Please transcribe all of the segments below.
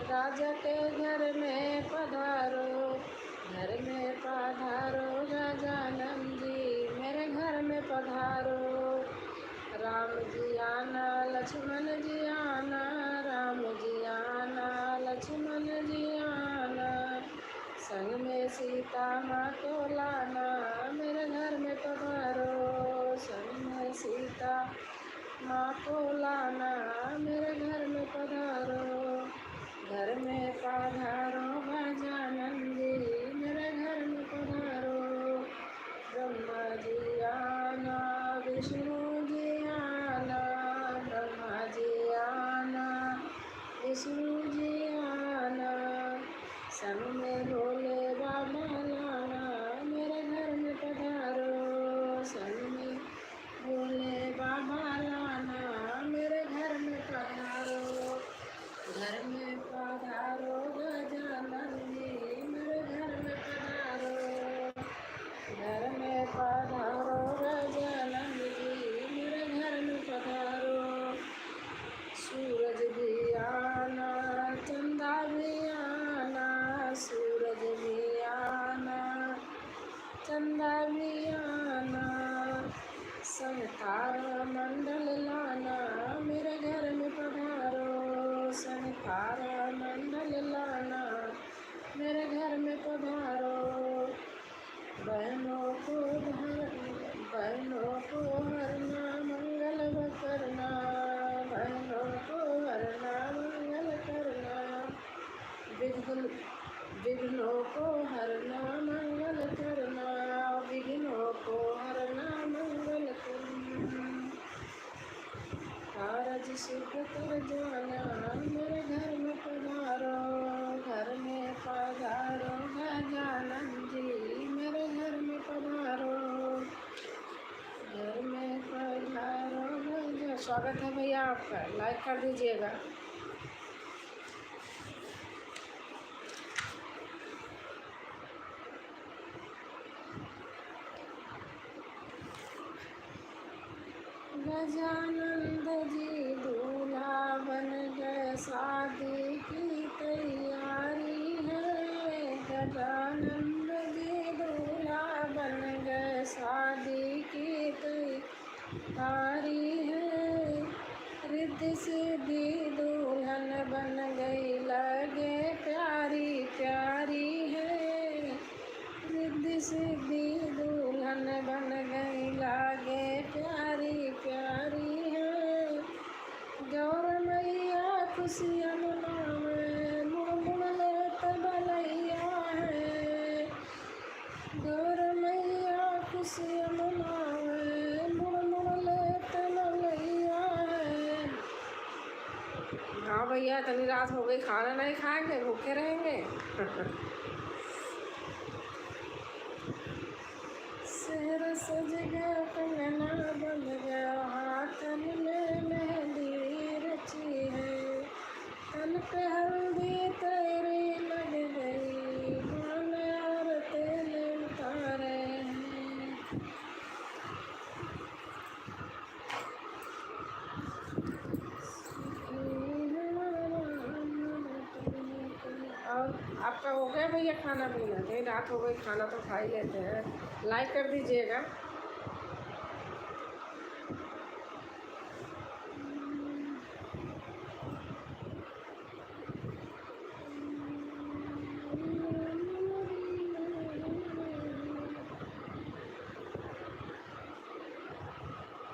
राजा के घर में पधारो, घर में पधारो गजानन जी, मेरे घर में पधारो। राम जी आना लक्ष्मण जी आना, राम जी आना लक्ष्मण जी आना, संग में सीता माँ को लाना, मेरे घर में पधारो। संग में सीता माँ को लाना, मेरे घर में पधारो। घर में पधारो गजानन जी, मेरे घर में पधारो। ब्रह्मा जी आना विष्णु जी आना, ब्रह्मा जी आना विष्णु जी आना, संग में भोले बाबा लाना, मेरे घर में पधारो। संग में भोले बाबा लाना, मेरे घर में पधारो। घर में पधारो गजानन जी, मेरे घर में पधारो। घर में पधारो गजानन जी, मेरे घर में पधारो। सूरज भी आना चंदा भी आना, सूरज भी आना चंदा भी आना, संग तारा मंडल लाना, मेरे घर में पधारो। संग तारा मंडल लाना, मेरे घर में पधारो। बहनों को हरना मंगल करना, बहनों को हरना मंगल करना, विघ्नों को हरना मंगल करना, विघ्नों को हरना मंगल करना। कारज सिद्ध कर जाना, मेरे घर में पधारो। घर में पधारो गजानन जी, मेरे घर में पधारो। घर में पधारो गजानन। स्वागत है भैया आपका, लाइक कर दीजिएगा। गजानंद जी दूल्हा बन गए, शादी की तैयारी है। गजानंद जी दूल्हा बन गए, शादी की तैयारी है। रिद्धि सिद्धि दुल्हन बन गई, लगे प्यारी प्यारी है। रिद्धि सिद्धि दुल्हन बन गई, लागे प्यारी प्यारी है। गौर मैया खुशियाँ मनावे, मुड़ मुड़ लेत बलैया है। गौर मैया खुशियाँ मनावे, मुड़ मुड़ लेत बलैया है। हाँ भैया, इतनी रात हो गई, खाना नहीं खाएंगे, भूखे रहेंगे। शहर सज गया, कंगना बन गया, हाथन में मेहंदी रची है। तन पे हल्दी तेरी लग गई, मान और तेल उतारे हैं। और आपका हो गया भैया खाना पीना? कहीं रात हो गई, खाना तो खा ही लेते हैं। लाइक कर दीजिएगा।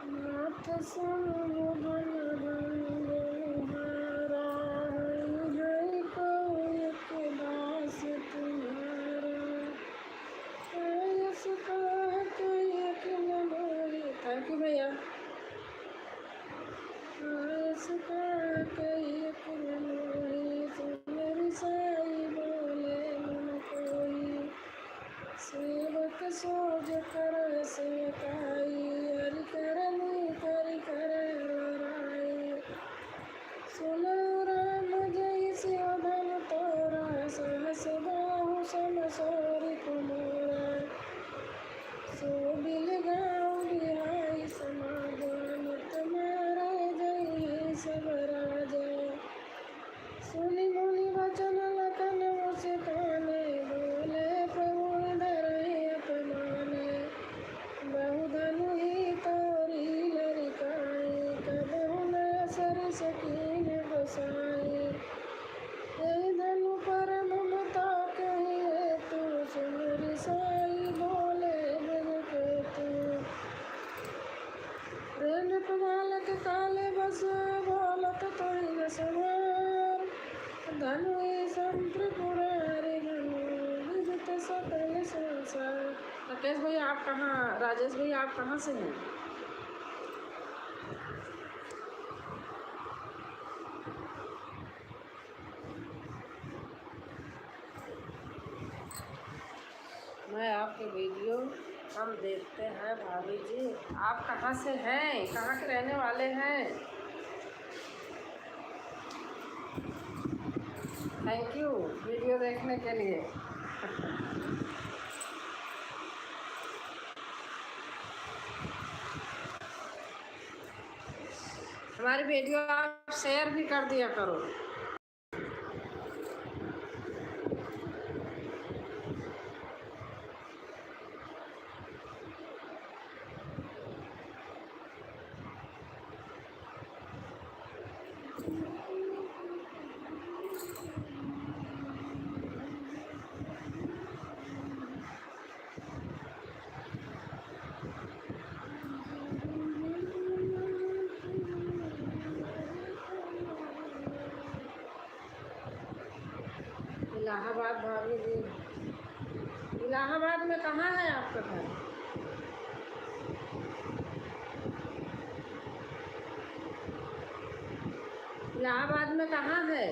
नाथ संग बन बंधुहारा, है कोई एक दास तुम्हारा। इसका कोई एक नमोरी। थैंक यू भैया। इसका कोई एक नमोरी, मेरी साई बोले मन कोई। सेवक सोज कर सेवकाई, हरि करनी करि करे सकीन गोसाई। हे धनु पर ममता कहिए तू सुन रिसाई, बोले बिन के तू रेल बालक काले बस बोलत तुम सवार। धनु संप्रपुरारी धनु विदित सकल संसार। राकेश भैया आप कहाँ, राजेश भैया आप कहाँ से हैं? मैं आपके वीडियो हम देखते हैं भाभी जी। आप कहाँ से हैं, कहाँ के रहने वाले हैं? थैंक यू वीडियो देखने के लिए। हमारी वीडियो आप शेयर भी कर दिया करो। इलाहाबाद भाभी जी, इलाहाबाद में कहाँ है आपका घर? इलाहाबाद में कहाँ है?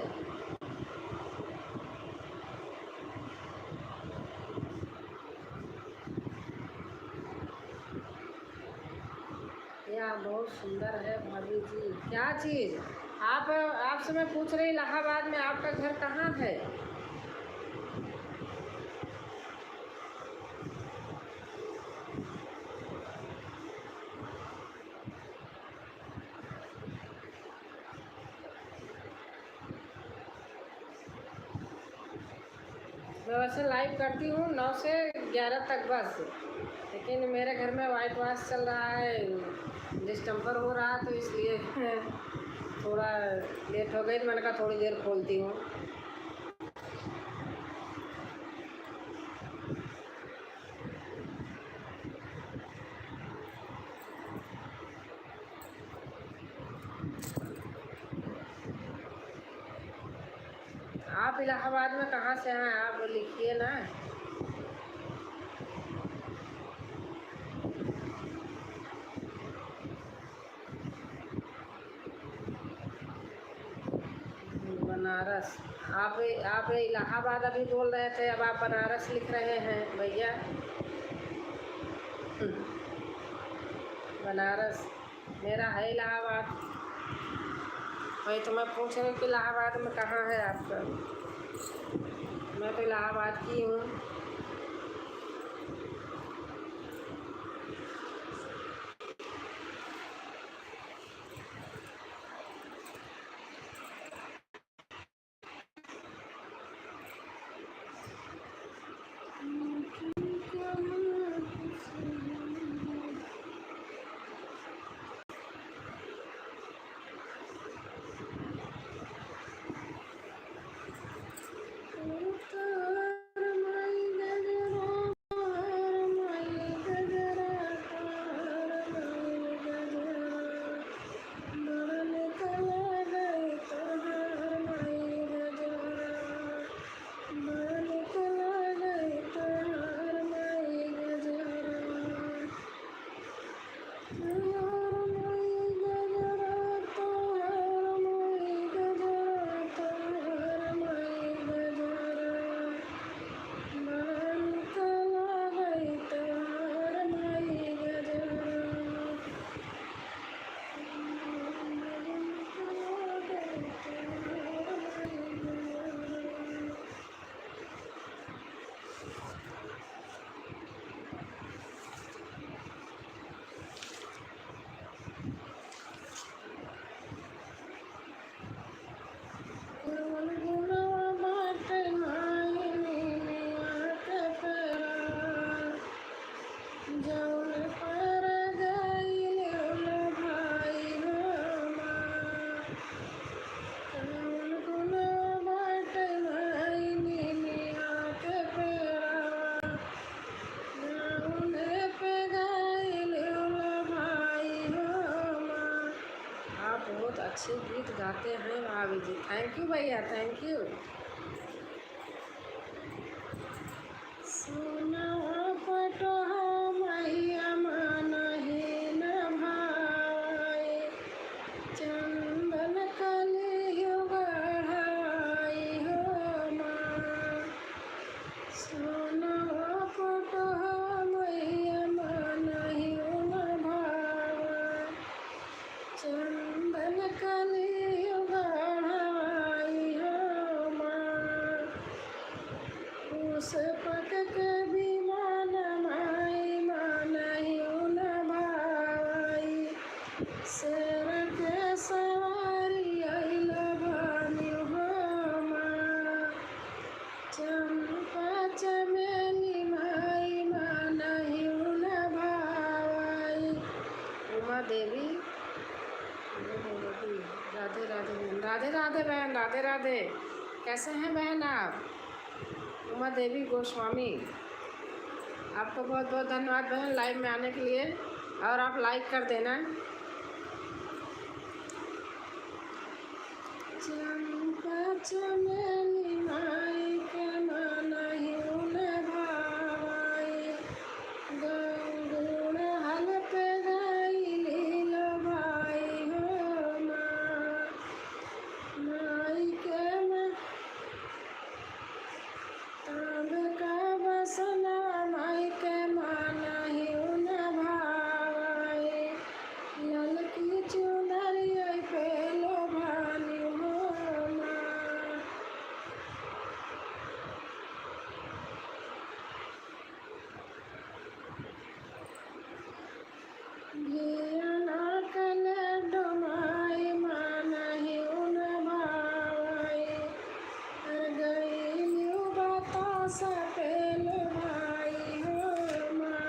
या बहुत सुंदर है भाभी जी। क्या चीज़? आपसे मैं पूछ रही इलाहाबाद में आपका घर कहाँ है? मैं वैसे लाइव करती हूँ 9 से 11 तक बस, लेकिन मेरे घर में वाइट वाश चल रहा है, डिस्टम्पर हो रहा, तो इसलिए थोड़ा लेट हो गई, तो मैंने कहा थोड़ी देर खोलती हूँ। आप इलाहाबाद में कहाँ से हैं, आप लिखिए ना। बनारस। आप इलाहाबाद अभी बोल रहे थे, अब आप बनारस लिख रहे हैं भैया। बनारस मेरा है इलाहाबाद। वही तो मैं पूछ रही हूँ कि इलाहाबाद में कहाँ है आपका। मैं तो इलाहाबाद की हूँ। गीत गाते हैं भाभी जी। थैंक यू भैया, थैंक यू। सोना पटोहा मैया मानहि न भाई, चंदन कलियु गढ़ाई हो माँ। सोना पटोहा मैया मानहि न भाई, चंदन कलियु गढ़ाई हो माँ। उस पटक विमान माई मानहि न भाई, शेर के सवारी अइल भानु हो माँ। चंपा चमेली माई मानहि न भाई। उमा देवी, राधे राधे बहन, राधे राधे बहन, राधे राधे। कैसे हैं बहन आप? उमा देवी गोस्वामी, आपको बहुत बहुत धन्यवाद बहन लाइव में आने के लिए, और आप लाइक कर देना। चंपा चमेली माई के मानहि न भाई, गंगुण हल पे गाइली लो भाई हो माँ। माई के तांब का बसना माई के मानहि न भाई, ललकी चुनरिया पे लो भानु हो माँ। धियाना कले डोमाई मानहि न भाई, गइलु बतासा पे लो भाई हो माँ।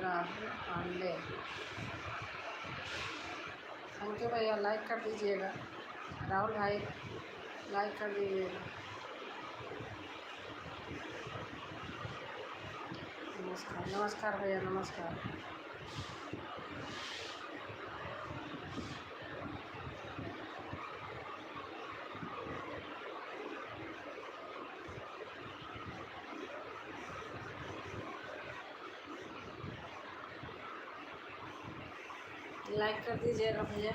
ले। थैंक यू भैया, लाइक कर दीजिएगा। राहुल भाई लाइक कर दीजिएगा। नमस्कार नमस्कार भैया, नमस्कार। लाइक कर दीजिएगा भैया।